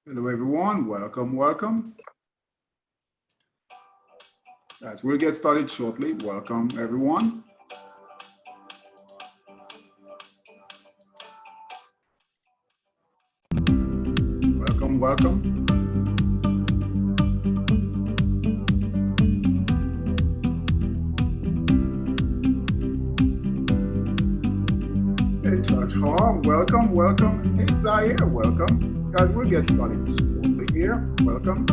Hello, everyone. Welcome, welcome. Guys, we'll get started shortly. Welcome, everyone. Welcome, welcome. Hey, Touch Hall. Welcome, welcome. Hey, Zaire. Welcome. Guys, we'll get started shortly here. Welcome.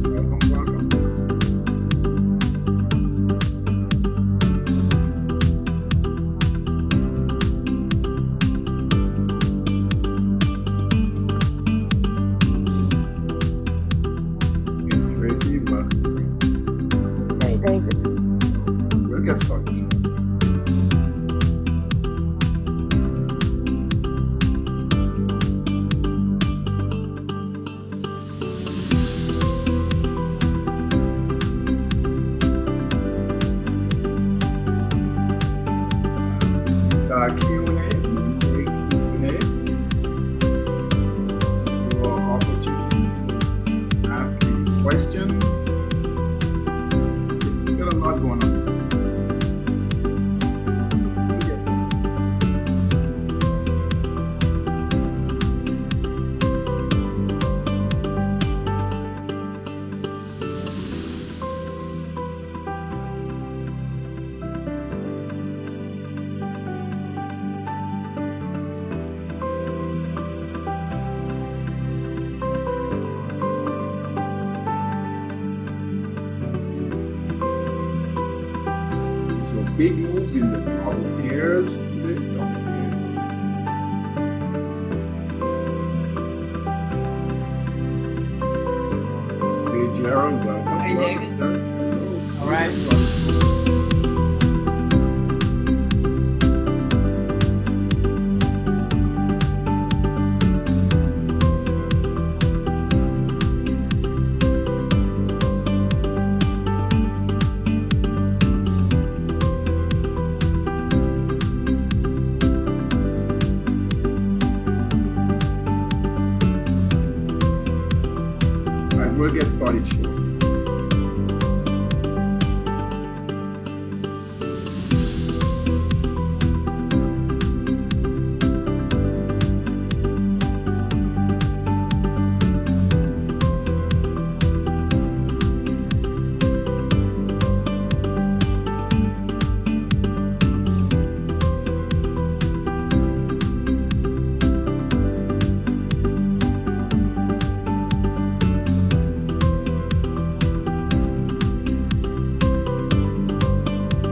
Welcome, welcome. Hey, Tracy, welcome, Tracy. Hey, David. We'll get started. Q&A, your opportunity to ask any questions. We got a lot going on. Yes. So big moves in the dollar pairs. Hey, Gerald, welcome. Hey, welcome. David. Hello. All right. Guys, we'll get started shortly.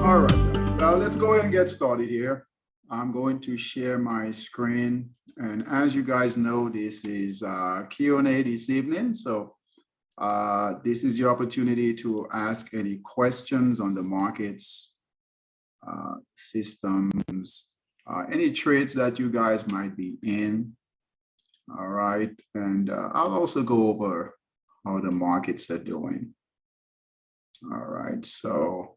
All right, let's go ahead and get started here. I'm going to share my screen. And as you guys know, this is Q&A this evening. So this is your opportunity to ask any questions on the markets, systems, any trades that you guys might be in. All right, and I'll also go over how the markets are doing. All right, so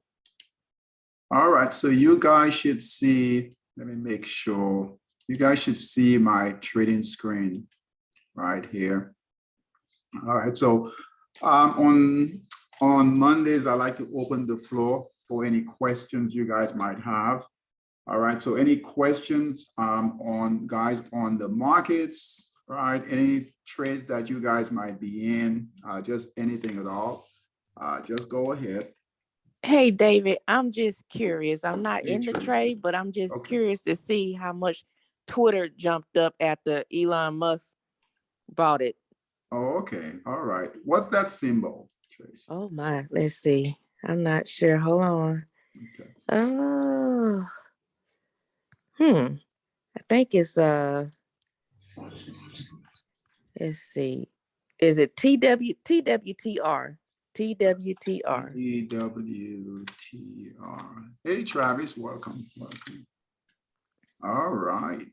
you guys should see, let me make sure, you guys should see my trading screen right here. All right, so on Mondays, I like to open the floor for any questions you guys might have. All right, so any questions on the markets, right? Any trades that you guys might be in, just anything at all, just go ahead. Hey, David, I'm just curious. I'm not Hey, in the Tracy. trade, but I'm just Okay. curious to see how much Twitter jumped up after Elon Musk bought it. Oh, okay. All right. What's that symbol, Tracy? Oh, my. Let's see. I'm not sure. Hold on. Okay. Oh. I think it's, let's see. Is it TWTR? TWTR. TWTR. Hey, Travis, welcome. Welcome. All right.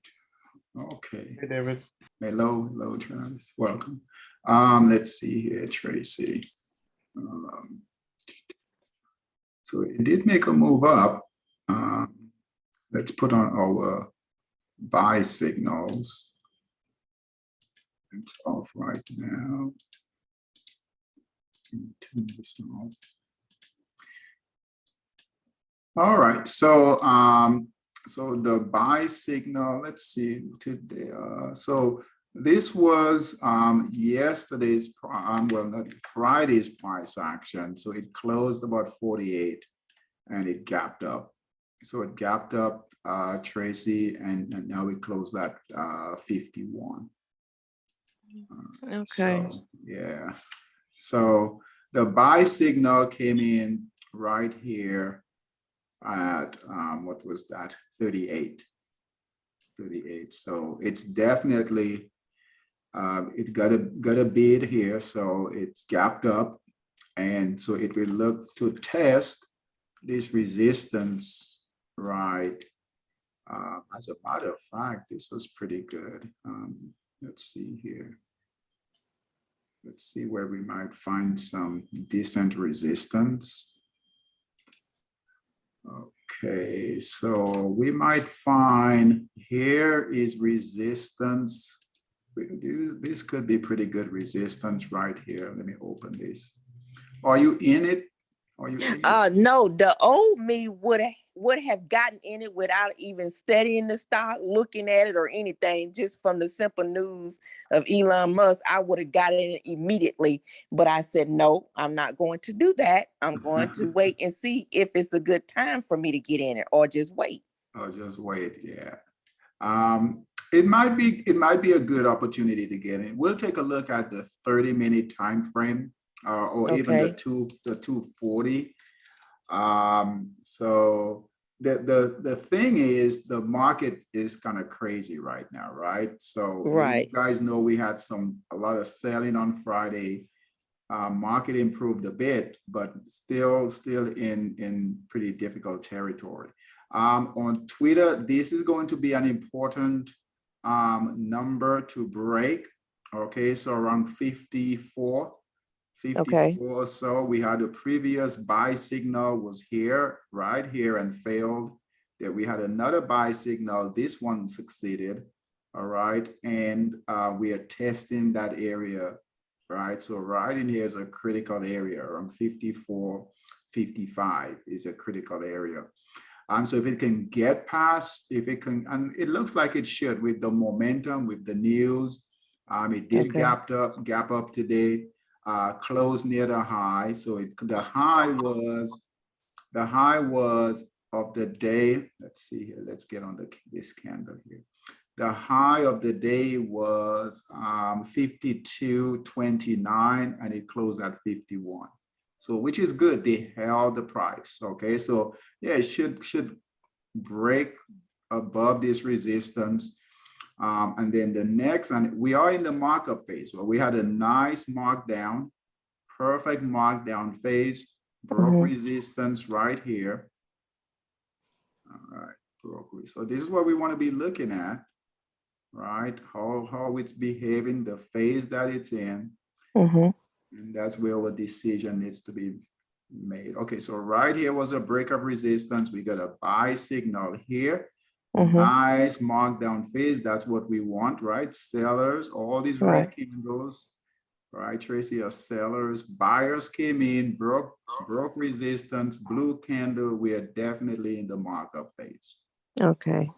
Okay. Hey, David. Hello, Travis. Welcome. Let's see here, Tracy. So it did make a move up. let's put on our buy signals. It's off right now. Turn this off. All right, so so the buy signal, let's see today. So this was yesterday's, well, not Friday's price action. So it closed about 48 and it gapped up. So it gapped up, Tracy, and now it closed at 51. Okay. So, yeah. So the buy signal came in right here at what was that? 38. So it's definitely it got a bid here, so it's gapped up, and so it will look to test this resistance, right? As a matter of fact, this was pretty good. Let's see here. Let's see where we might find some decent resistance. Okay, so we might find here is resistance. This could be pretty good resistance right here. Let me open this. Are you in it? Are you in it? No, the old me would have gotten in it without even studying the stock, looking at it or anything. Just from the simple news of Elon Musk, I would have gotten in it immediately. But I said, no, I'm not going to do that. I'm going to wait and see if it's a good time for me to get in it, or just wait. Oh, just wait, yeah. It might be a good opportunity to get in. We'll take a look at the 30-minute time frame, or even the 240. So the thing is, the market is kind of crazy right now, right? So right. You guys know we had a lot of selling on Friday. Market improved a bit, but still in pretty difficult territory. On Twitter, this is going to be an important number to break. Okay, so around 54 or so. We had a previous buy signal was here, right here, and failed. Then we had another buy signal. This one succeeded. All right, and we are testing that area, right? So right in here is a critical area. Around 54, 55 is a critical area. So if it can get past, if it can, and it looks like it should with the momentum, with the news. It did gap up today, closed near the high. So the high was of the day. Let's see here. Let's get on this candle here. The high of the day was 52.29, and it closed at 51. So, which is good. They held the price. Okay, so yeah, it should break above this resistance, and then the next, and we are in the markup phase. So we had a nice markdown, perfect markdown phase, broke resistance right here. All right, broke. So this is what we want to be looking at, right? How it's behaving, the phase that it's in. And that's where our decision needs to be made. Okay, so right here was a break of resistance. We got a buy signal here. Nice markdown phase. That's what we want, right? Sellers, all these red candles, right? Tracy, are sellers. Buyers came in, broke resistance, blue candle. We are definitely in the markup phase. Okay.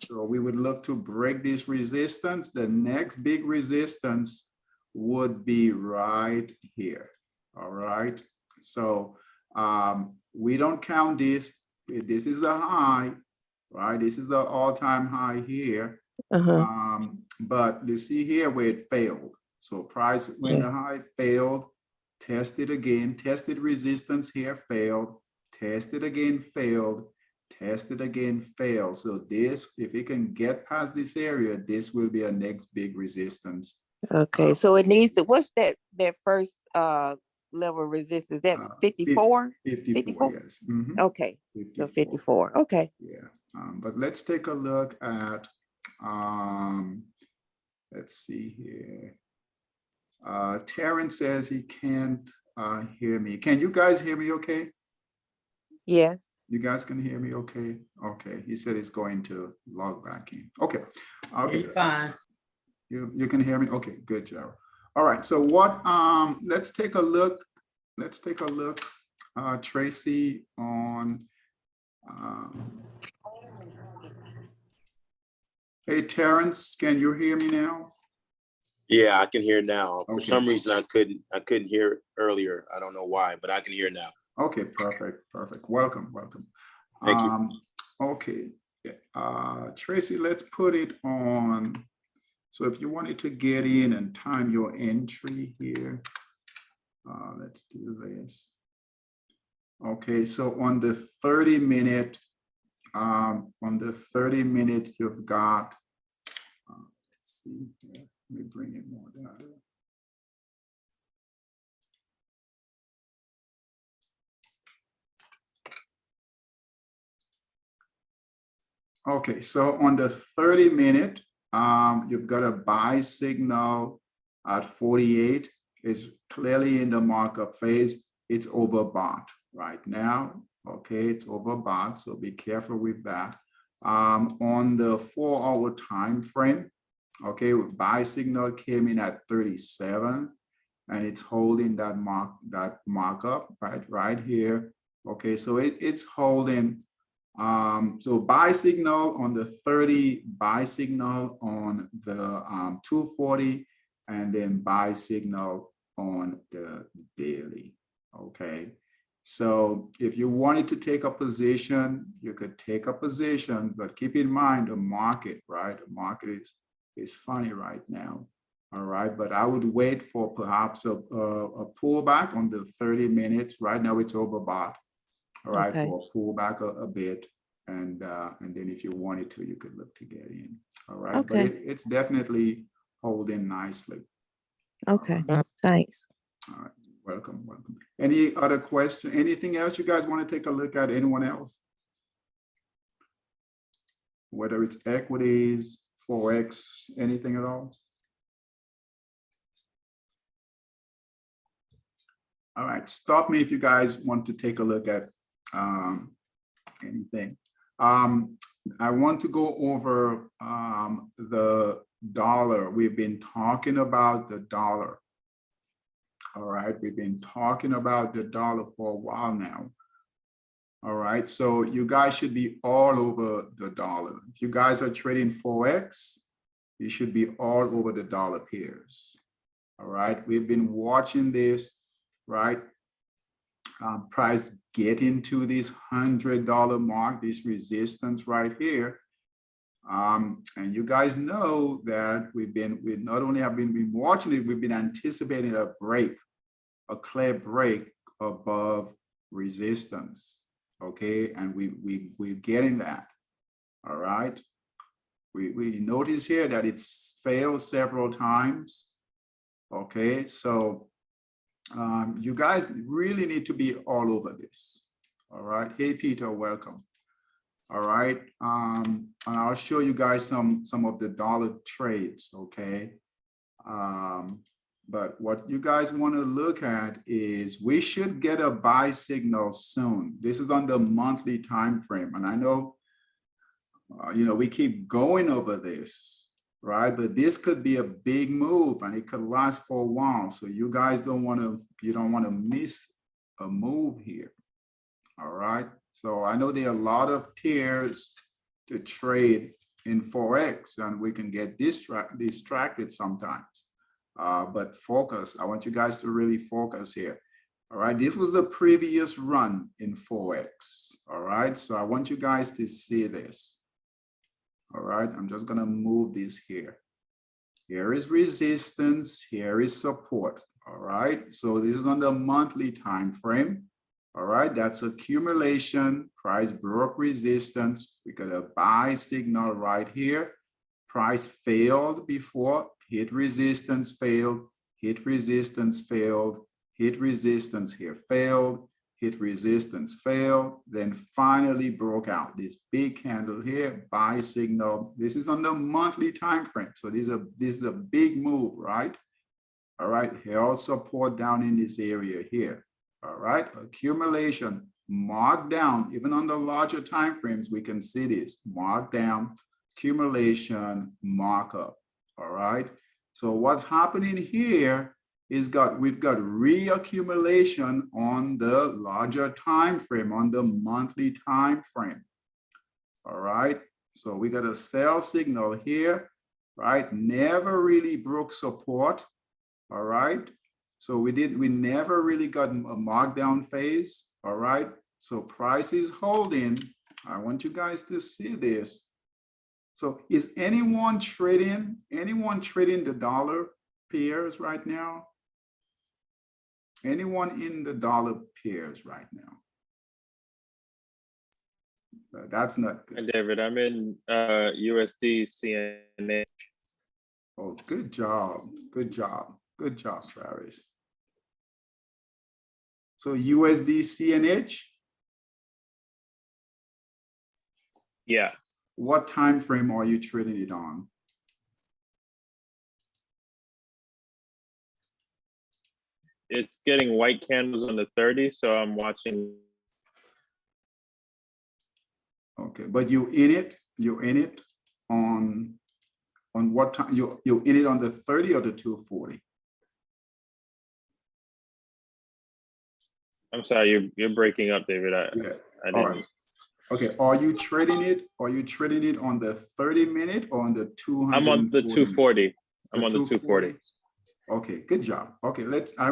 So we would look to break this resistance. The next big resistance would be right here. All right. So we don't count this. This is the high, right? This is the all-time high here. But you see here where it failed. So price when the high failed, tested again, tested resistance here, failed, tested again, failed, tested again, failed. So this, if it can get past this area, this will be a next big resistance. Okay, so it needs to, what's that first level of resistance? That 54? 54, yes. Okay, 54. So 54, okay. Yeah, but let's take a look at, let's see here. Terrence says he can't hear me. Can you guys hear me okay? Yes. You guys can hear me okay? Okay, he said he's going to log back in. Okay, okay. You're fine. You can hear me? Okay, good, Gerald. All right, so what, let's take a look, Tracy, on, hey, Terrence, can you hear me now? Yeah, I can hear now. For Okay. some reason, I couldn't hear earlier. I don't know why, but I can hear now. Okay, perfect. Welcome. Thank you. Okay, Tracy, let's put it on. So if you wanted to get in and time your entry here, let's do this. Okay, so on the 30-minute, you've got, let's see here. Let me bring in more data. Okay, so on the 30-minute, you've got a buy signal at 48. It's clearly in the markup phase. It's overbought right now. Okay, it's overbought, so be careful with that. On the 4-hour time frame, okay, buy signal came in at 37, and it's holding that markup right here. Okay, so it's holding. So buy signal on the 30, buy signal on the 240, and then buy signal on the daily. Okay, so if you wanted to take a position, you could take a position, but keep in mind the market, right? The market is funny right now. All right, but I would wait for perhaps a pullback on the 30 minutes. Right now it's overbought. All right, Okay. for a pullback a bit, and then if you wanted to, you could look to get in. All right, Okay. but it's definitely holding nicely. Okay, thanks. All right, welcome. Any other question? Anything else you guys want to take a look at? Anyone else? Whether it's equities, Forex, anything at all? All right, stop me if you guys want to take a look at anything. I want to go over the dollar. We've been talking about the dollar. All right, we've been talking about the dollar for a while now. All right, so you guys should be all over the dollar. If you guys are trading Forex, you should be all over the dollar pairs. All right, we've been watching this, right? Price get into this $100 mark, this resistance right here. And you guys know that we not only have been watching it, we've been anticipating a break, a clear break above resistance. Okay, and we're getting that. All right. We notice here that it's failed several times. Okay, so you guys really need to be all over this. All right. Hey, Peter, welcome. All right. And I'll show you guys some of the dollar trades. Okay. But what you guys want to look at is we should get a buy signal soon. This is on the monthly time frame. And I know, you know, we keep going over this, right? But this could be a big move and it could last for a while. So you guys don't want to miss a move here. All right. So I know there are a lot of pairs to trade in Forex and we can get distracted sometimes. But focus. I want you guys to really focus here. All right. This was the previous run in Forex. All right. So I want you guys to see this. All right. I'm just going to move this here. Here is resistance. Here is support. All right. So this is on the monthly time frame. All right. That's accumulation. Price broke resistance. We got a buy signal right here. Price failed before. Hit resistance, failed, hit resistance, failed, hit resistance here, failed, hit resistance, failed, then finally broke out. This big candle here, buy signal. This is on the monthly time frame. So this is a big move, right? All right, held support down in this area here. All right, accumulation. mark down, even on the larger time frames, we can see this mark down, accumulation, markup. All right. So what's happening here is we've got reaccumulation on the larger time frame, on the monthly time frame. All right. So we got a sell signal here, right? Never really broke support. All right. So we never really got a markdown phase. All right. So price is holding. I want you guys to see this. So is anyone trading the dollar pairs right now? Anyone in the dollar pairs right now? That's not good. Hi, David, I'm in USD CNH. Oh, good job. Good job. Good job, Travis. So USD CNH? Yeah, What time frame are you trading it on? it's getting white candles on the 30, so I'm watching. Okay, but you're in it on what time? You're in it on the 30 or the 240? I'm sorry, you're breaking up, David. I All didn't. right. Okay, are you trading it on the 30-minute or on the 200? I'm on the 240. I'm on the 240. Okay, good job. Okay, let's take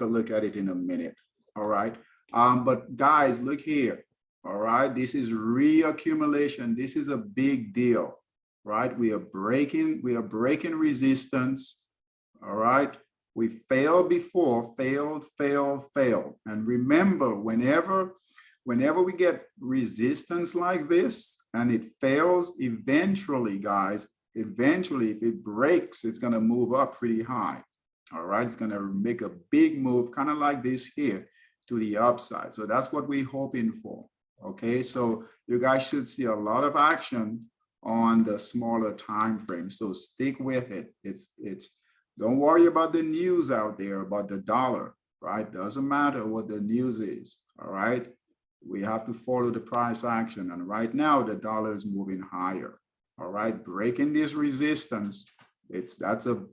a look at it in a minute. All right. But guys, look here. All right, this is reaccumulation. This is a big deal, right? We are breaking resistance. All right. We failed before, failed. And remember, whenever we get resistance like this and it fails, eventually, guys, if it breaks, it's going to move up pretty high. All right. It's going to make a big move, kind of like this here, to the upside. So that's what we're hoping for. Okay. So you guys should see a lot of action on the smaller time frame. So stick with it. Don't worry about the news out there about the dollar, right? Doesn't matter what the news is. All right. We have to follow the price action. And right now the dollar is moving higher. All right. Breaking this resistance. That's a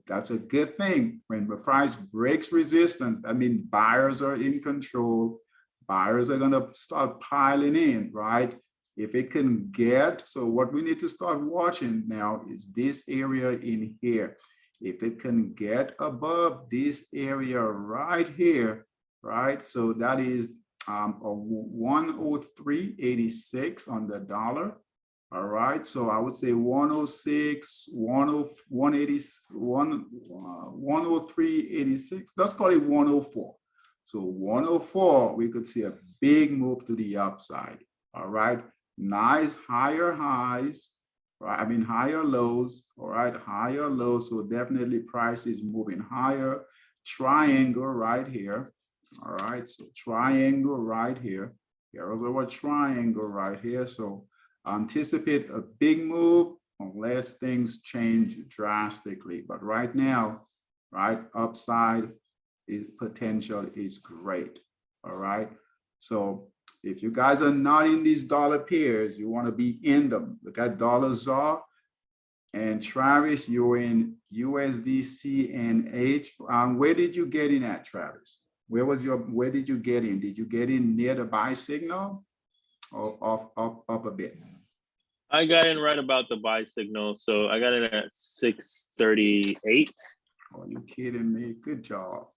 good thing. When the price breaks resistance, I mean, buyers are in control. Buyers are going to start piling in, right? If it can get, so what we need to start watching now is this area in here. If it can get above this area right here, right? So that is a 103.86 on the dollar. All right, so I would say 106, 103.86. Let's call it 104. So 104, we could see a big move to the upside. All right, nice higher highs. Right, I mean higher lows. All right, higher lows. So definitely price is moving higher. Triangle right here. All right, so triangle right here. Here's our triangle right here. So anticipate a big move unless things change drastically. But right now, right, upside potential is great. All right, so if you guys are not in these dollar pairs, you want to be in them. Look at dollar ZAR and Travis, you're in USD CNH. Where did you get in at, Travis? Where did you get in? Did you get in near the buy signal or up a bit? I got in right about the buy signal. So I got in at 638. Oh, you kidding me? Good job.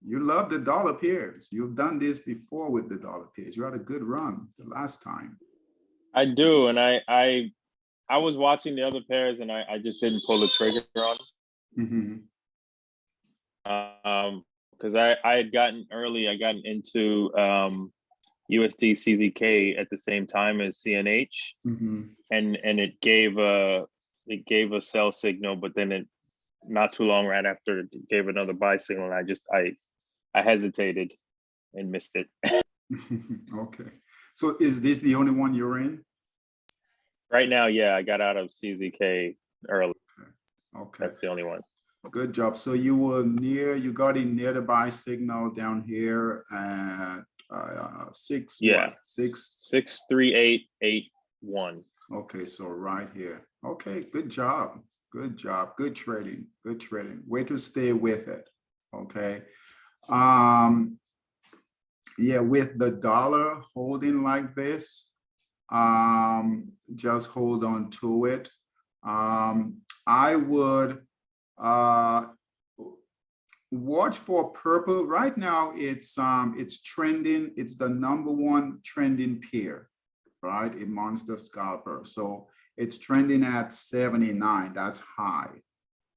You love the dollar pairs. You've done this before with the dollar pairs. You had a good run the last time. I do, and I was watching the other pairs, and I just didn't pull the trigger on. Because I had gotten early. I got into USD CZK at the same time as CNH, and it gave a sell signal, but then it not too long right after it gave another buy signal, and I hesitated and missed it. Okay. So is this the only one you're in? Right now, yeah, I got out of CZK early. Okay. That's the only one. Good job. So you were near, you got in near the buy signal down here at six, Yeah. what? 63881. Okay, so right here. Okay, good job. Good job. Good trading. Good trading. Way to stay with it. Okay. Yeah, with the dollar holding like this, just hold on to it. I would watch for purple. Right now it's trending. It's the #1 trending pair, right? A monster scalper. So it's trending at 79. That's high.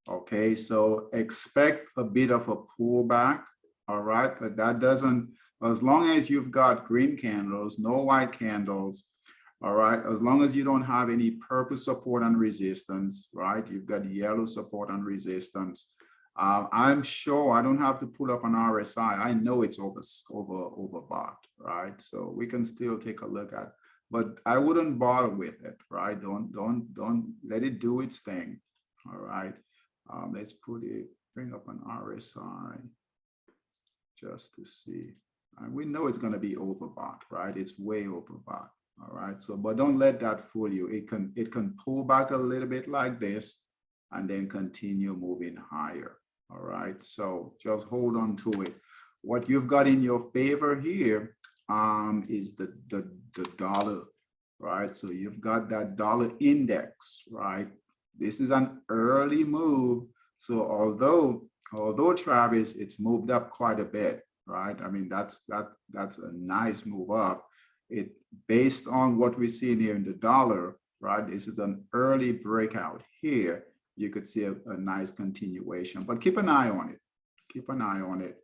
Okay, so expect a bit of a pullback. All right, but that doesn't, as long as you've got green candles, no white candles. All right, as long as you don't have any purple support and resistance, right? You've got yellow support and resistance. I'm sure I don't have to pull up an RSI. I know it's overbought, right? So we can still take a look at, but I wouldn't bother with it, right? Don't let it do its thing. All right, let's bring up an RSI just to see. We know it's going to be overbought, right? It's way overbought. All right, so but don't let that fool you. It can pull back a little bit like this and then continue moving higher. All right, so just hold on to it. What you've got in your favor here is the dollar, right? So you've got that dollar index, right? This is an early move. So although Travis, it's moved up quite a bit, right? I mean, that's a nice move up. It based on what we're seeing here in the dollar, right? This is an early breakout here. You could see a nice continuation, but keep an eye on it. Keep an eye on it.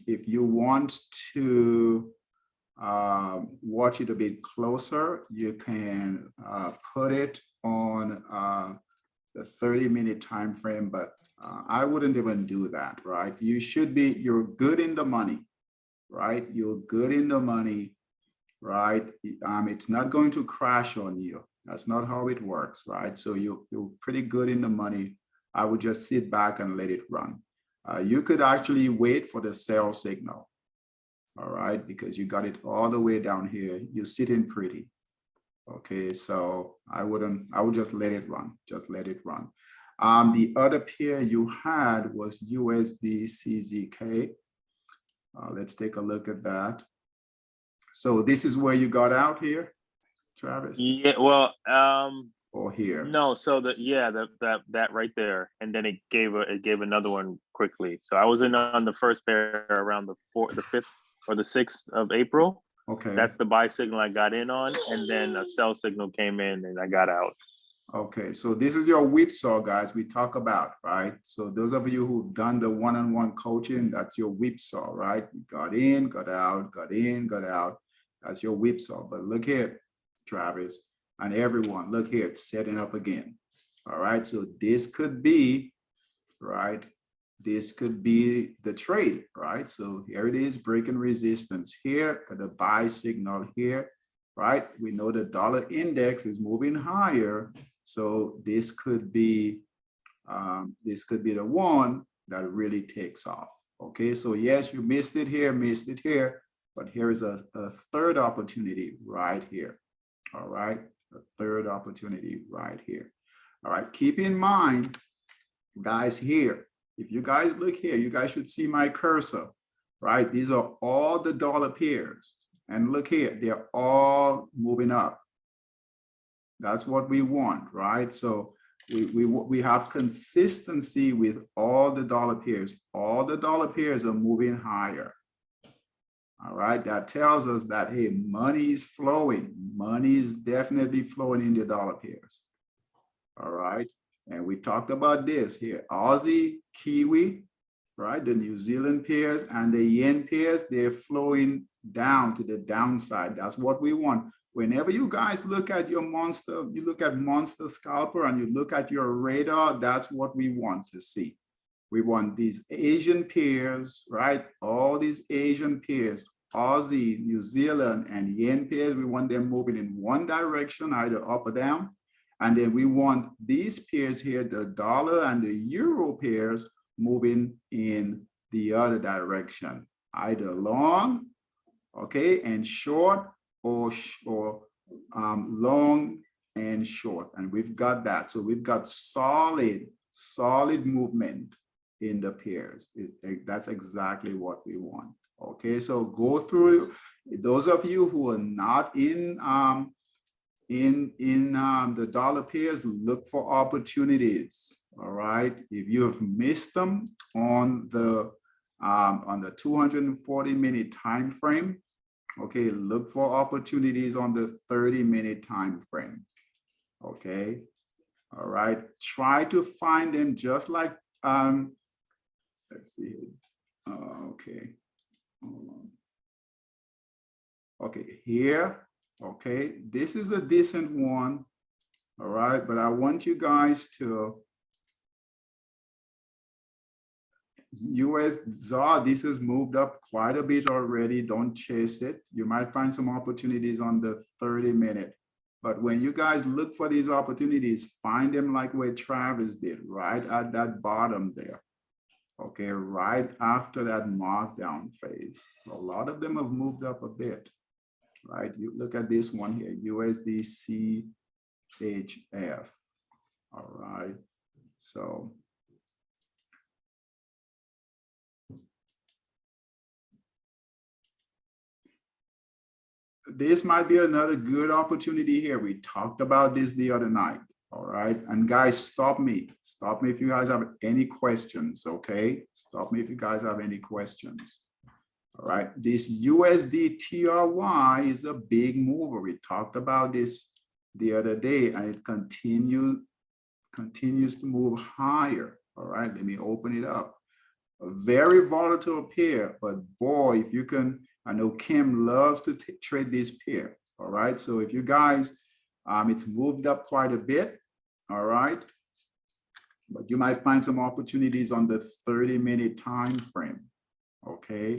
If you want to watch it a bit closer, you can put it on the 30-minute time frame, but I wouldn't even do that, right? You're good in the money, right? You're good in the money, right? It's not going to crash on you. That's not how it works, right? So you're pretty good in the money. I would just sit back and let it run. You could actually wait for the sell signal, all right? Because you got it all the way down here. You're sitting pretty. Okay, so I would just let it run. Just let it run. The other pair you had was USD CZK. Let's take a look at that. So this is where you got out here, Travis? Yeah, well, or here? No, so that right there, and then it gave another one quickly. So I was in on the first pair around the 5th or the 6th of April. Okay. That's the buy signal I got in on, and then a sell signal came in and I got out. Okay, so this is your whipsaw, guys, we talk about, right? So those of you who've done the one-on-one coaching, that's your whipsaw, right? You got in, got out, got in, got out. That's your whipsaw. But look here, Travis, and everyone, look here, it's setting up again. All right, so this could be, right? This could be the trade, right? So here it is, breaking resistance here, got a buy signal here, right? We know the dollar index is moving higher. So this could be the one that really takes off. Okay, so yes, you missed it here, but here is a third opportunity right here. All right, a third opportunity right here. All right, keep in mind, guys, here, if you guys look here, you guys should see my cursor, right? These are all the dollar pairs. And look here, they're all moving up. That's what we want, right? So we have consistency with all the dollar pairs. All the dollar pairs are moving higher. All right, that tells us that, hey, money is flowing. Money is definitely flowing in the dollar pairs. All right, and we talked about this here, Aussie, Kiwi, right? The New Zealand pairs and the yen pairs, they're flowing down to the downside. That's what we want. Whenever you guys look at your monster, you look at monster scalper and you look at your radar, that's what we want to see. We want these Asian pairs, right? All these Asian pairs, Aussie, New Zealand, and yen pairs, we want them moving in one direction, either up or down. And then we want these pairs here, the dollar and the euro pairs, moving in the other direction, either long, okay, and short, or long and short. And we've got that. So we've got solid movement in the pairs. That's exactly what we want. Okay, so go through. Those of you who are not in the dollar pairs, look for opportunities. All right, if you have missed them on the 240-minute time frame, okay, look for opportunities on the 30-minute time frame. Okay, all right, try to find them just like let's see. Okay, hold on. Okay, here. Okay, this is a decent one. All right, but I want you guys to US ZAR, this has moved up quite a bit already. Don't chase it. You might find some opportunities on the 30-minute. But when you guys look for these opportunities, find them like where Travis did, right at that bottom there. Okay, right after that markdown phase. A lot of them have moved up a bit, right? You look at this one here, USD CHF. All right, so this might be another good opportunity here. We talked about this the other night. All right, and guys, stop me if you guys have any questions. Okay, stop me if you guys have any questions. All right, this USD TRY is a big mover. We talked about this the other day, and it continues to move higher. All right, let me open it up. A very volatile pair, but boy, if you can, I know Kim loves to trade this pair. All right, so if you guys, it's moved up quite a bit. All right, but you might find some opportunities on the 30-minute time frame. Okay,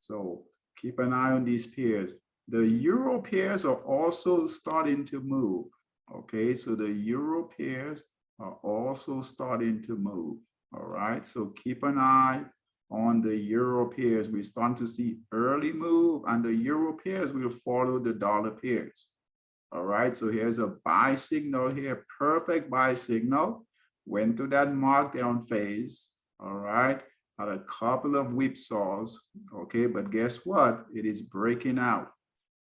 so keep an eye on these pairs. The euro pairs are also starting to move. Okay, so the euro pairs are also starting to move. All right, so keep an eye on the euro pairs. We're starting to see early move, and the euro pairs will follow the dollar pairs. All right, so here's a buy signal here, perfect buy signal. Went through that markdown phase. All right, had a couple of whipsaws. Okay, but guess what? It is breaking out.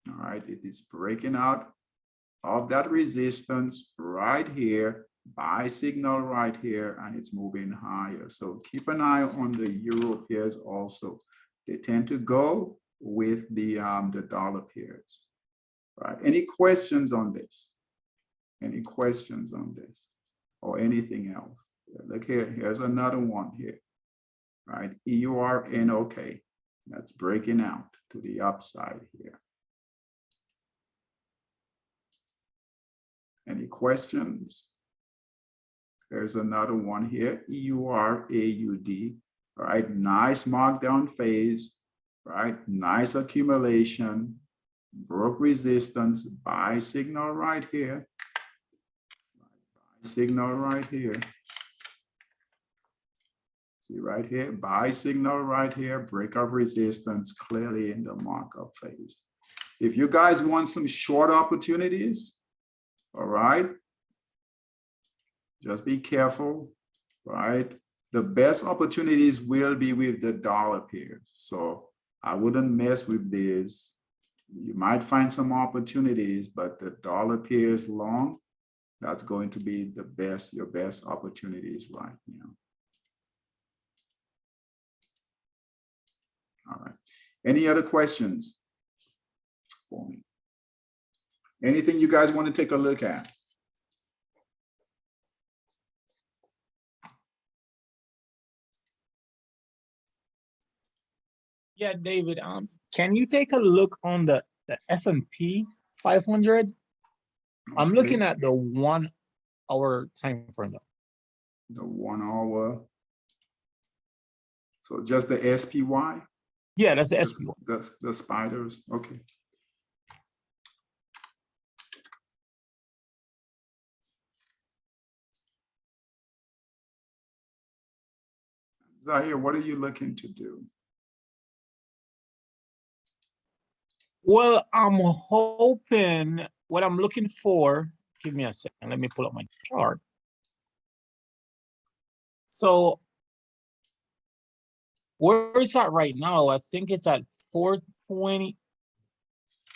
All right, it is breaking out of that resistance right here, buy signal right here, and it's moving higher. So keep an eye on the euro pairs also. They tend to go with the dollar pairs. Right? Any questions on this? Any questions on this or anything else? Look here, here's another one here, right? EURNOK, that's breaking out to the upside here. Any questions? There's another one here, EURAUD, all right? Nice markdown phase, right? Nice accumulation. Broke resistance, buy signal right here. Buy signal right here. See right here, buy signal right here, break of resistance clearly in the markup phase. If you guys want some short opportunities, all right, just be careful, right? The best opportunities will be with the dollar pairs. So I wouldn't mess with this. You might find some opportunities, but the dollar pairs long, that's going to be the best, your best opportunities right now. All right. Any other questions for me? Anything you guys want to take a look at? Yeah, David, can you take a look on the S&P 500? I'm looking at the 1 hour time frame. The 1 hour. So just the SPY? Yeah, that's the SPY. That's the spiders. Okay. Zahir, what are you looking to do? Well, I'm hoping what I'm looking for, give me a second, let me pull up my chart. So where it's at right now, I think it's at 420,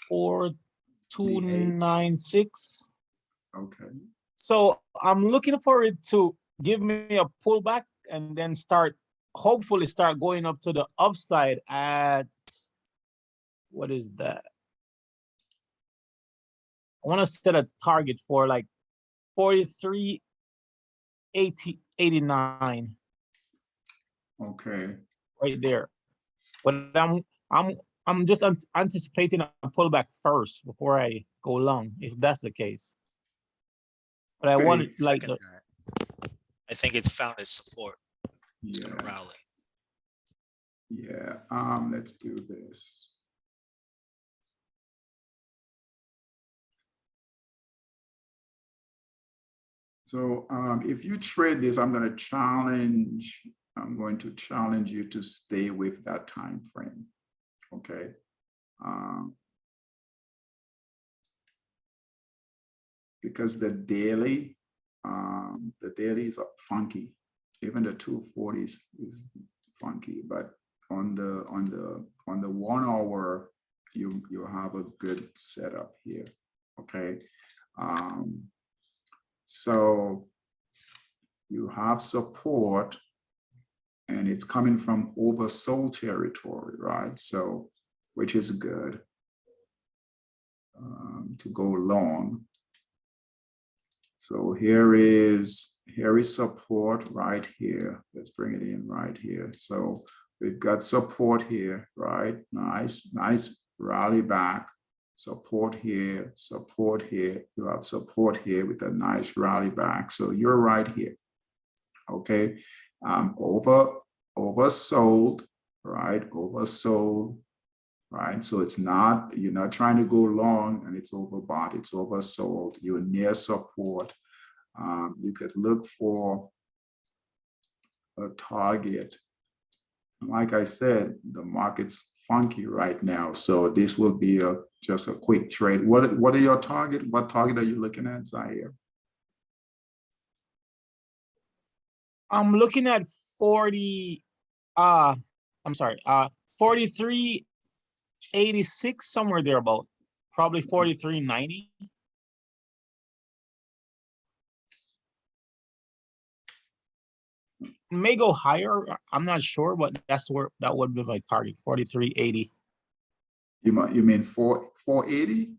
4296. Okay. So I'm looking for it to give me a pullback and then hopefully start going up to the upside at, what is that? I want to set a target for like 43.89. Okay. Right there. But I'm just anticipating a pullback first before I go long, if that's the case. But I want it like Second that. I think it's found its support. It's Yeah. gonna rally. Yeah. Let's do this. So if you trade this, I'm going to challenge you to stay with that time frame. Okay. Because the daily is funky. Even the 240s is funky, but on the 1 hour, you have a good setup here. Okay. So you have support and it's coming from oversold territory, right? So, which is good to go long. So here is support right here. Let's bring it in right here. So we've got support here, right? Nice rally back. Support here, support here. You have support here with a nice rally back. So you're right here. Okay. Oversold, right? Oversold, right? So it's not, you're not trying to go long and it's overbought, it's oversold. You're near support. You could look for a target. Like I said, the market's funky right now, so this will be just a quick trade. What are your target? What target are you looking at, Zaire? I'm looking at 43.86, somewhere there about, probably 43.90. May go higher, I'm not sure, but that's where that would be my target, 43.80. You mean 480?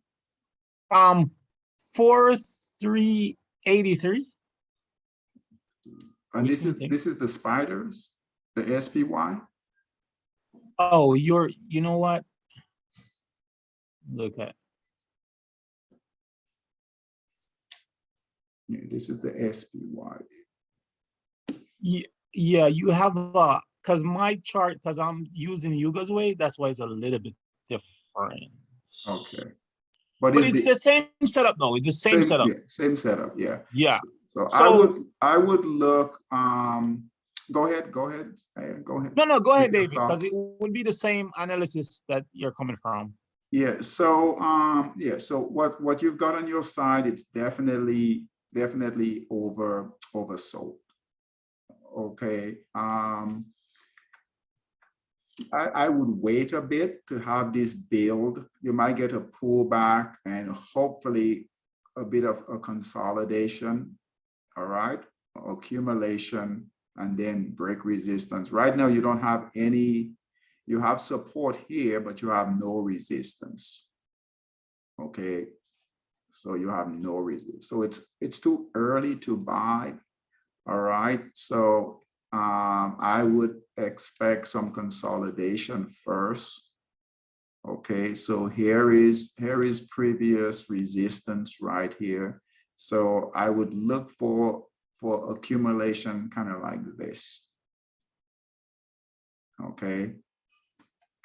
43.83. And this is the spiders, the SPY. Oh, you know what? Look at. Yeah, this is the SPY. Yeah, you have because my chart, because I'm using Yuga's way, that's why it's a little bit different. Okay. But it's the same setup though. It's the same setup. Yeah, same setup, yeah. Yeah. So I would look, go ahead. No, go ahead, David, because it would be the same analysis that you're coming from. Yeah, so so what you've got on your side, it's definitely oversold. Okay. I would wait a bit to have this build. You might get a pullback and hopefully a bit of a consolidation, all right, accumulation, and then break resistance. Right now, you don't have any, you have support here, but you have no resistance. Okay, so you have no resistance. So it's too early to buy, all right? So I would expect some consolidation first. Okay, so here is previous resistance right here. So I would look for accumulation kind of like this. Okay.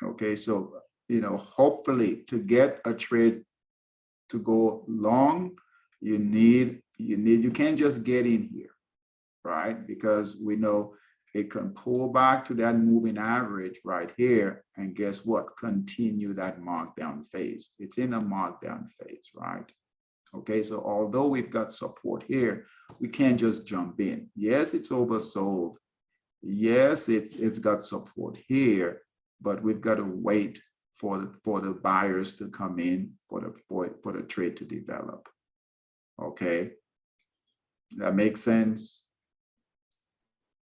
Okay, so hopefully to get a trade to go long, you can't just get in here, right? Because we know it can pull back to that moving average right here. And guess what? Continue that markdown phase. It's in a markdown phase, right? Okay, so although we've got support here, we can't just jump in. Yes, it's oversold. Yes, it's got support here, but we've got to wait for the buyers to come in for the trade to develop. Okay, that makes sense.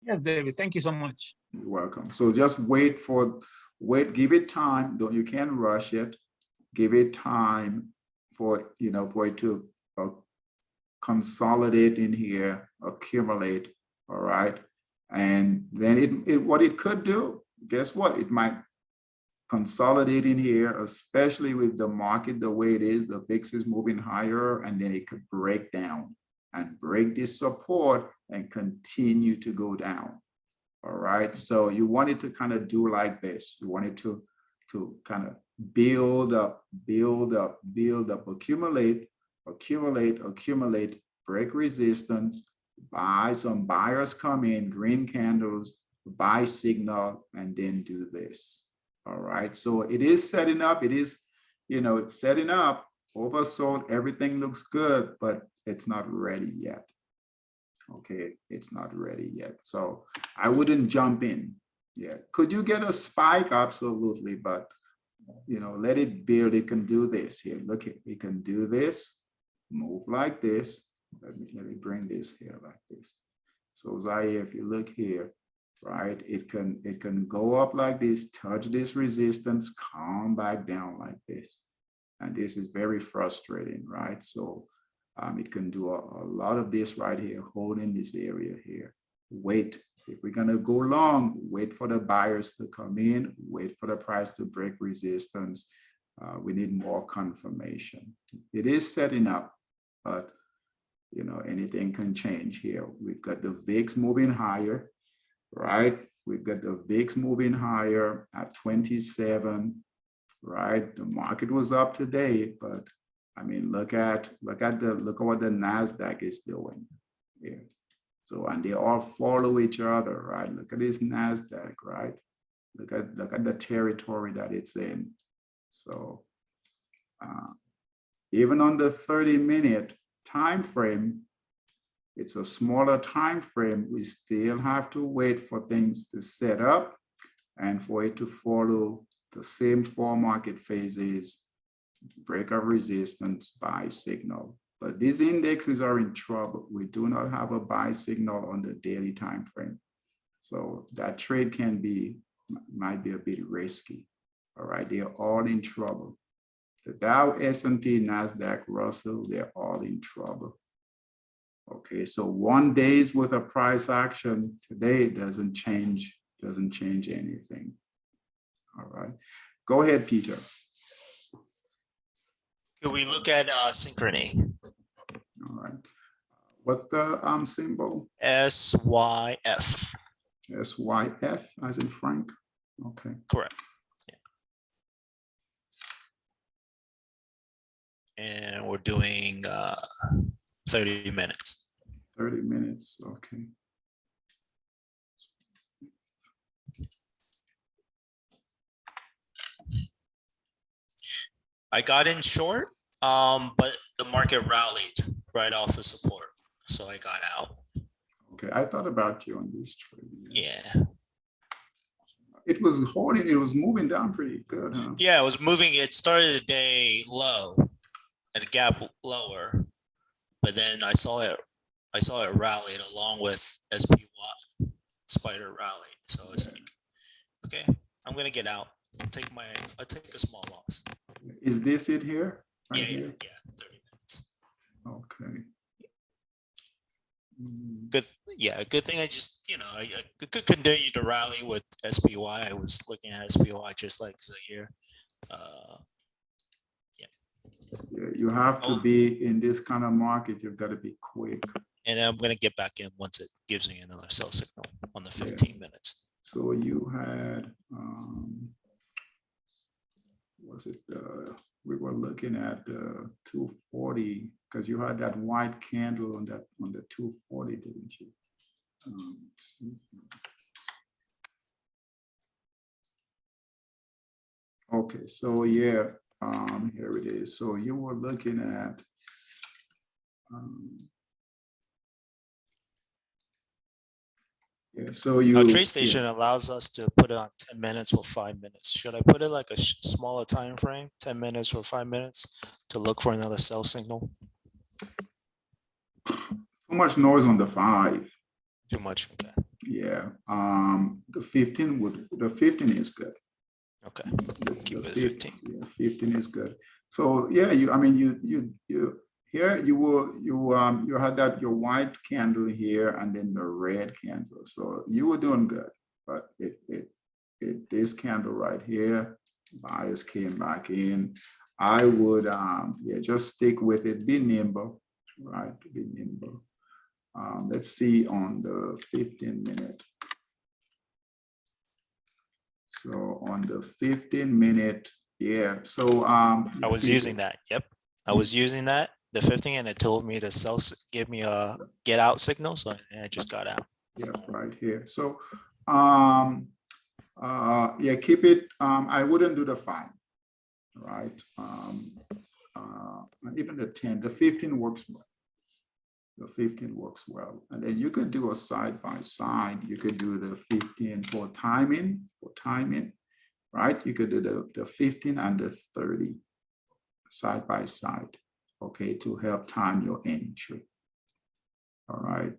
Yes, David, thank you so much. You're welcome. So just wait, give it time. You can't rush it. Give it time for it to consolidate in here, accumulate. All right. And then what it could do, guess what? It might consolidate in here, especially with the market the way it is. The VIX is moving higher, and then it could break down and break this support and continue to go down. All right. So you want it to kind of do like this. You want it to kind of build up, accumulate, break resistance, buy, some buyers come in, green candles, buy signal, and then do this. All right. So it is setting up. It is, it's setting up, oversold. Everything looks good, but it's not ready yet. Okay. It's not ready yet. So I wouldn't jump in. Yeah. Could you get a spike? Absolutely. But, let it build. It can do this here. Look, it can do this, move like this. Let me bring this here like this. So Zaire, if you look here, right, it can go up like this, touch this resistance, come back down like this. And this is very frustrating, right? So it can do a lot of this right here, holding this area here. Wait, if we're gonna go long, wait for the buyers to come in, wait for the price to break resistance. We need more confirmation. It is setting up, but anything can change here. We've got the VIX moving higher, right? We've got the VIX moving higher at 27, right? The market was up today, but I mean, look at what the NASDAQ is doing here. So, and they all follow each other, right? Look at this NASDAQ, right? Look at the territory that it's in. So, even on the 30-minute time frame, it's a smaller time frame. We still have to wait for things to set up and for it to follow the same 4 market phases: break of resistance, buy signal. But these indexes are in trouble. We do not have a buy signal on the daily time frame. So that trade might be a bit risky. All right, they're all in trouble. The Dow, S&P, NASDAQ, Russell, they're all in trouble. Okay, so 1 day's worth of price action today doesn't change anything. All right, go ahead, Peter. Could we look at synchrony? All right, what's the symbol? SYF. SYF, as in Frank. Okay. Correct. Yeah. And we're doing 30 minutes. 30 minutes, okay. I got in short, but the market rallied right off of support, so I got out. Okay, I thought about you on this trade. Yeah. It was holding, it was moving down pretty good, huh? Yeah, it was moving. It started the day low, at a gap lower, but then I saw it rallied along with SPY, Spider rallied. So it's like, okay, I'm gonna get out. I'll take a small loss. Is this it here? Right Yeah, here? yeah, 30 minutes. Okay. Good, yeah, good thing I just, I could continue to rally with SPY. I was looking at SPY just like Zaire. Yeah, you have to be in this kind of market, you've got to be quick. And I'm going to get back in once it gives me another sell signal on the 15 minutes. So you had, we were looking at the 240 because you had that white candle on the 240, didn't you? Okay, so yeah, here it is. So you were looking at yeah, so you Now, TradeStation allows us to put it on 10 minutes or 5 minutes. Should I put it like a smaller time frame, 10 minutes or 5 minutes, to look for another sell signal? too much noise on the 5. Too much. Okay. Yeah, the 15 is good. Okay. The Keep it at 15, 15. yeah, 15 is good. So yeah, you here you had that your white candle here and then the red candle. So you were doing good, but this candle right here, buyers came back in. I would yeah, just stick with it, be nimble, right? Be nimble. Let's see on the 15-minute. So on the 15-minute, yeah. So I was using that. Yep. I was using that, the 15, and it told me to sell, give me a get out signal. So I just got out. yeah, right here. So yeah, keep it. I wouldn't do the 5, right? Even the 10, the 15 works well. The 15 works well. And then you could do a side by side. You could do the 15 for timing, right? You could do the 15 and the 30 side by side, okay, to help time your entry. All right.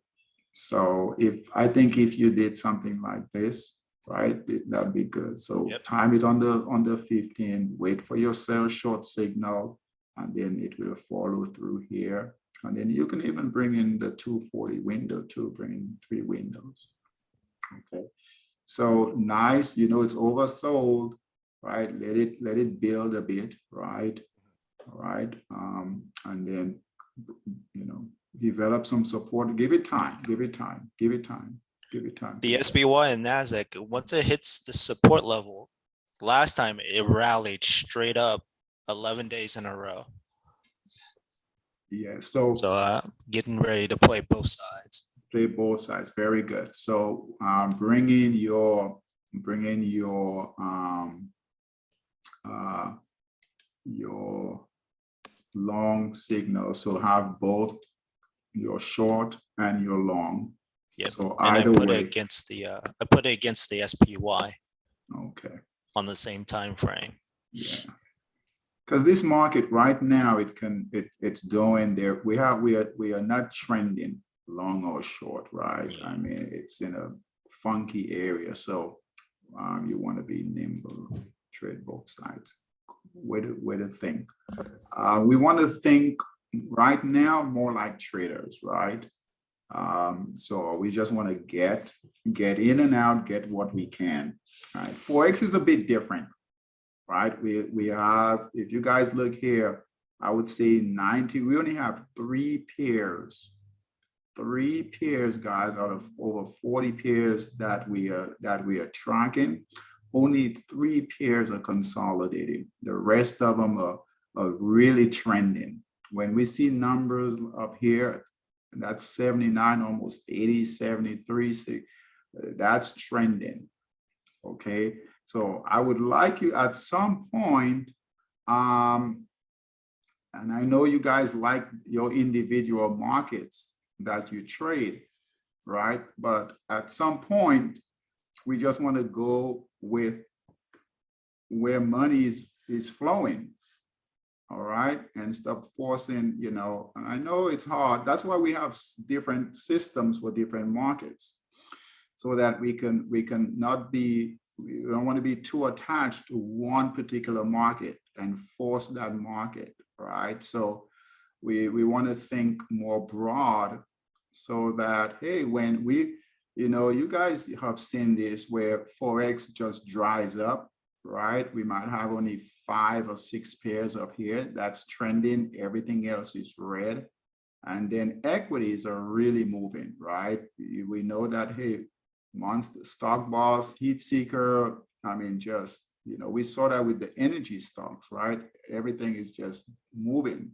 So I think if you did something like this, right, that'd be good. So Yep. time it on the 15, wait for your sell short signal, and then it will follow through here. And then you can even bring in the 240 window too, bring in 3 windows. Okay. So nice, you know, it's oversold, right? Let it build a bit, right? All right. And then, you know, develop some support, give it time, give it time, give it time, give it time. The SPY and NASDAQ, once it hits the support level, last time it rallied straight up 11 days in a row. Yeah, so Getting ready to play both sides. play both sides, very good. So bring in your long signal. So have both your short and your long. Yep. So And either I put way. it against the I put it against the SPY. Okay. On the same time frame. Yeah. Because this market right now, it's going there. We are not trending long or short, right? Yeah. I mean, it's in a funky area. So you want to be nimble, trade both sides. Way to think. We want to think right now more like traders, right? So we just want to get in and out, get what we can. Right? Forex is a bit different, right? We have, if you guys look here, I would say 90. We only have 3 pairs. 3 pairs, guys, out of over 40 pairs that we are tracking. Only 3 pairs are consolidating. The rest of them are really trending. When we see numbers up here, that's 79, almost 80, 73, 6, that's trending. Okay, so I would like you at some point, and I know you guys like your individual markets that you trade, right? But at some point, we just want to go with where money is flowing. All right, and stop forcing, you know, and I know it's hard. That's why we have different systems for different markets, so that we can not be, we don't want to be too attached to one particular market and force that market, right? So we want to think more broad, so that, hey, when we, you know, you guys have seen this where Forex just dries up, right? We might have only 5 or 6 pairs up here that's trending, everything else is red. And then equities are really moving, right? We know that, hey, monster stock boss, heat seeker, I mean, just, you know, we saw that with the energy stocks, right? Everything is just moving.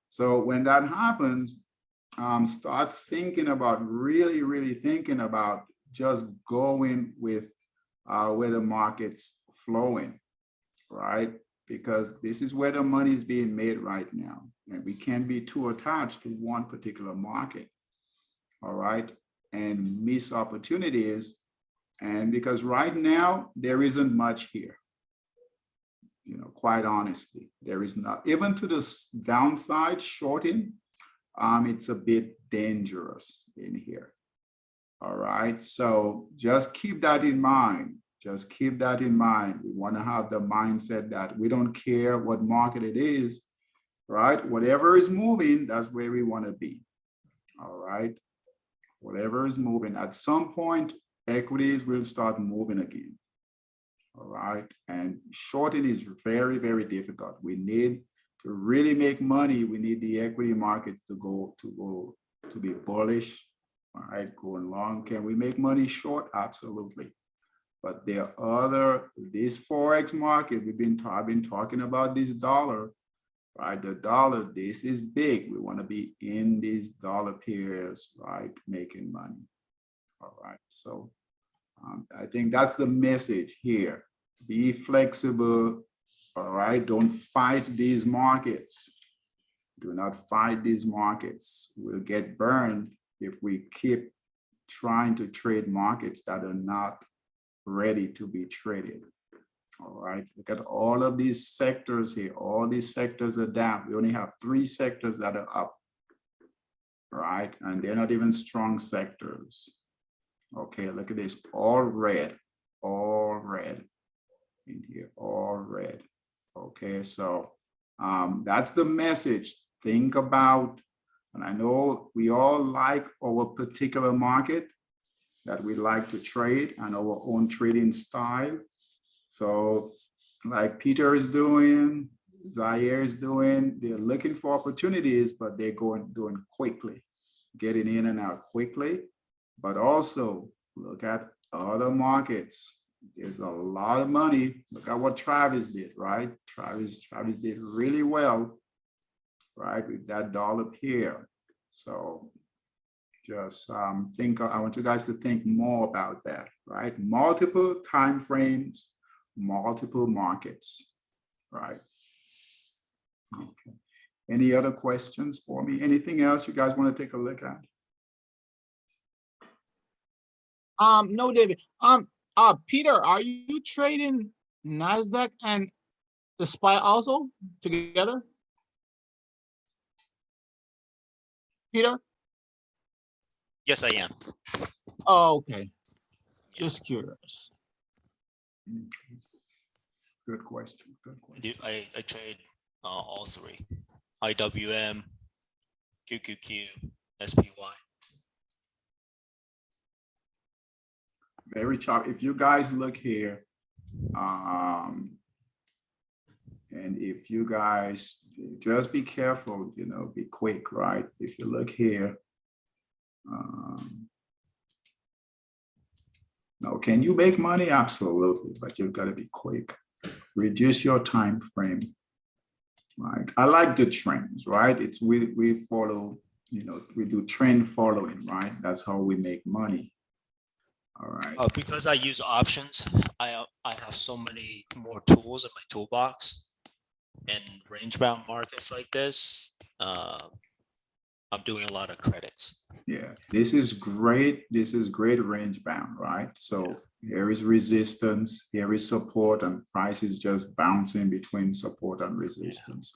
So when that happens, start thinking about, really thinking about just going with where the market's flowing. right? Because this is where the money is being made right now. And we can't be too attached to one particular market, all right? And miss opportunities. And because right now, there isn't much here. You know, quite honestly, there is not, even to the downside shorting, it's a bit dangerous in here. All right, so just keep that in mind. Just keep that in mind. We want to have the mindset that we don't care what market it is, right? Whatever is moving, that's where we want to be. All right, whatever is moving. At some point, equities will start moving again. All right, and shorting is very, very difficult. We need to really make money. We need the equity markets to be bullish. All right, going long. Can we make money short? Absolutely. But there are this Forex market, I've been talking about this dollar, right? The dollar, this is big. We want to be in these dollar pairs, right? Making money. All right, so I think that's the message here. Be flexible, all right? Don't fight these markets. Do not fight these markets. We'll get burned if we keep trying to trade markets that are not ready to be traded. All right, look at all of these sectors here. All these sectors are down. We only have 3 sectors that are up, right? And they're not even strong sectors. Okay, look at this, all red in here, all red. Okay, so that's the message. Think about, and I know we all like our particular market that we like to trade and our own trading style. So like Peter is doing, Zaire is doing, they're looking for opportunities, but they're doing quickly, getting in and out quickly. But also look at other markets. There's a lot of money. Look at what Travis did, right? Travis did really well, right, with that dollar pair. So just I want you guys to think more about that, right? Multiple time frames, multiple markets, right? Okay. Any other questions for me? Anything else you guys want to take a look at? No, David. Peter, are you trading NASDAQ and the SPY also together? Peter? Yes, I am. Oh, okay. Just curious. Good question. Good question. I trade all 3: IWM, QQQ, SPY. Very choppy. If you guys look here, and if you guys just be careful, you know, be quick, right? If you look here, now, can you make money? Absolutely, but you've got to be quick. Reduce your time frame, right? I like the trends, right? It's we follow, you know, we do trend following, right? That's how we make money. All right. Because I use options, I have so many more tools in my toolbox. In range-bound markets like this, I'm doing a lot of credits. Yeah, this is great. This is great range bound, right? So here is resistance, here is support, and price is just bouncing between support and resistance.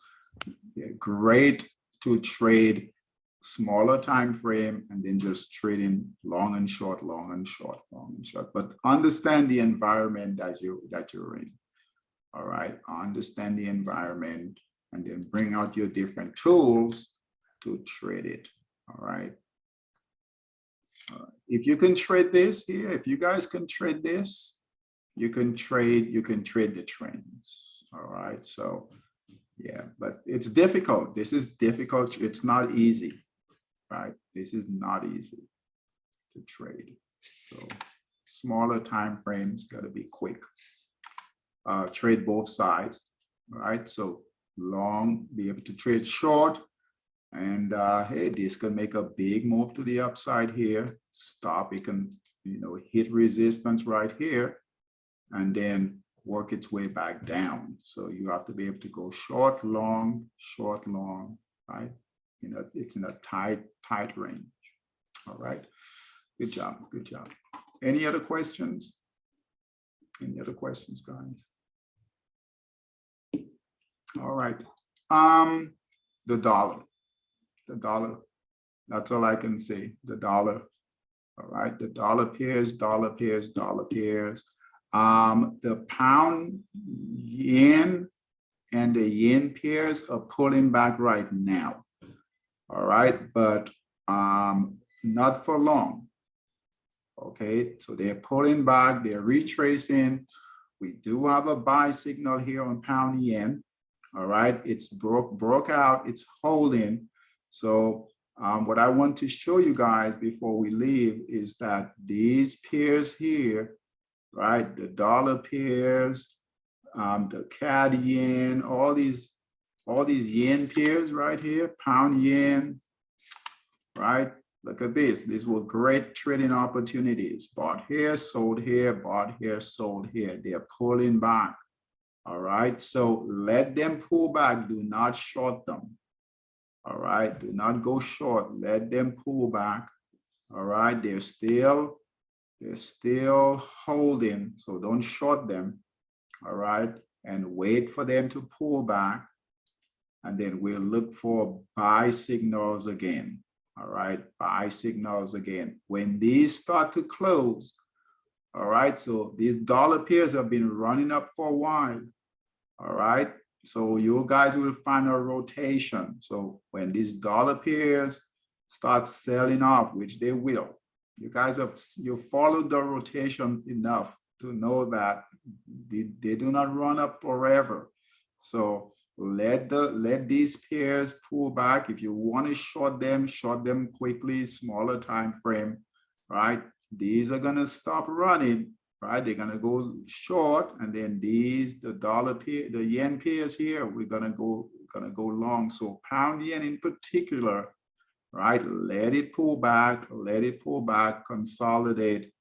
Yeah, great to trade smaller time frame and then just trading long and short, long and short, long and short. But understand the environment that you're in. All right, understand the environment and then bring out your different tools to trade it. All right. If you can trade this here, if you guys can trade this, you can trade the trends. All right. So yeah, but it's difficult. This is difficult. It's not easy, right? This is not easy to trade. So smaller time frames got to be quick. Trade both sides. All right. So long, be able to trade short. And hey, this can make a big move to the upside here. Stop, it can, you know, hit resistance right here. And then work its way back down. So you have to be able to go short, long, right? You know, it's in a tight range. All right. Good job. Good job. Any other questions? Any other questions, guys? All right. The dollar. That's all I can say. The dollar. All right. The dollar pairs. The pound yen and the yen pairs are pulling back right now. All right, but not for long. Okay, so they're pulling back, they're retracing. We do have a buy signal here on pound yen. All right, it's broke out, it's holding. So what I want to show you guys before we leave is that these pairs here, right, the dollar pairs, the CAD yen, all these yen pairs right here, pound yen, right? Look at this. These were great trading opportunities. Bought here, sold here, bought here, sold here. They're pulling back. All right. So let them pull back. Do not short them. All right. Do not go short. Let them pull back. All right. They're still holding. So don't short them. All right. And wait for them to pull back. And then we'll look for buy signals again. All right, buy signals again. When these start to close, all right, so these dollar pairs have been running up for a while. All right, so you guys will find a rotation. So when these dollar pairs start selling off, which they will, you guys you followed the rotation enough to know that they do not run up forever. So let these pairs pull back. If you want to short them quickly, smaller time frame, right? These are going to stop running, right? They're going to go short, and then the yen pairs here, we're going to go long. So pound yen in particular, right? Let it pull back, consolidate,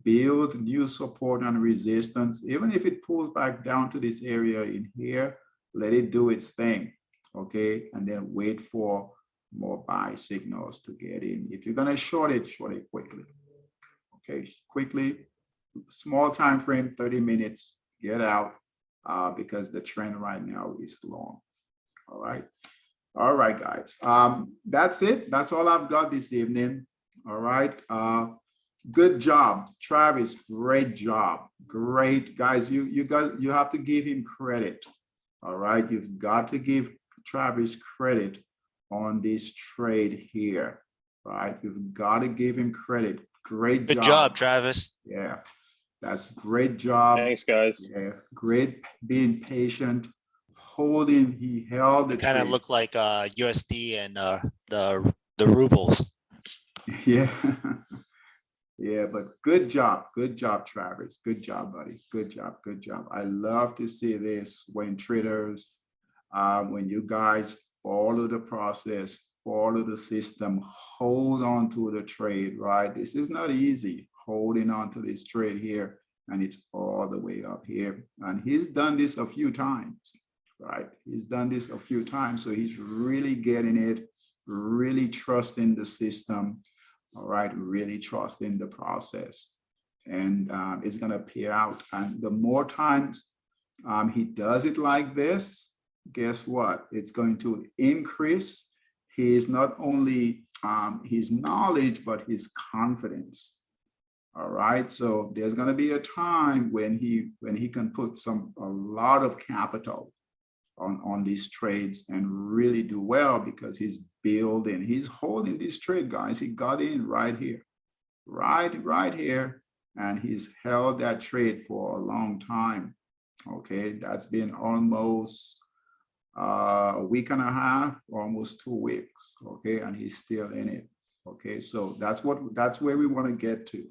build new support and resistance. Even if it pulls back down to this area in here, let it do its thing, okay? And then wait for more buy signals to get in. If you're gonna short it quickly, okay? Quickly, small time frame, 30 minutes, get out because the trend right now is long, all right? All right, guys, that's it. That's all I've got this evening, all right? Good job, Travis, great job. Great, guys, you have to give him credit. All right, you've got to give Travis credit on this trade here, right? You've got to give him credit. Great job. Good job, Travis. Yeah, that's great job. Thanks, guys. Yeah, great being patient, holding. He held the Kind of trade. look like USD and the rubles. Yeah. Yeah, but good job, Travis. Good job, buddy. Good job. I love to see this when traders, when you guys follow the process, follow the system, hold on to the trade, right? This is not easy, holding on to this trade here, and it's all the way up here. And he's done this a few times, right? He's done this a few times, so he's really getting it, really trusting the system. All right, really trusting the process, and it's going to pay out. And the more times he does it like this, guess what? It's going to increase his not only his knowledge, but his confidence. All right, so there's going to be a time when he can put a lot of capital on these trades and really do well, because he's holding this trade, guys. He got in right here, right here, and he's held that trade for a long time. Okay, that's been almost a week and a half, almost 2 weeks. Okay, and he's still in it. Okay, so that's where we want to get to,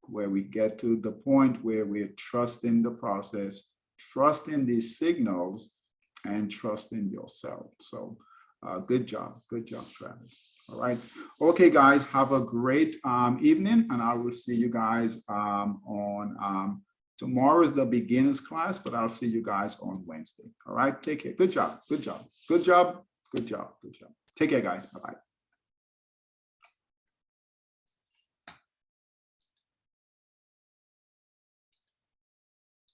where we get to the point where we're trusting the process, trusting these signals, and trust in yourself. So good job, Travis. All right. Okay, guys, have a great evening, and I will see you guys on Tomorrow is the beginners class, but I'll see you guys on Wednesday. All right, take care. Good job. Good job. Good job. Good job. Good job. Take care, guys. Bye-bye.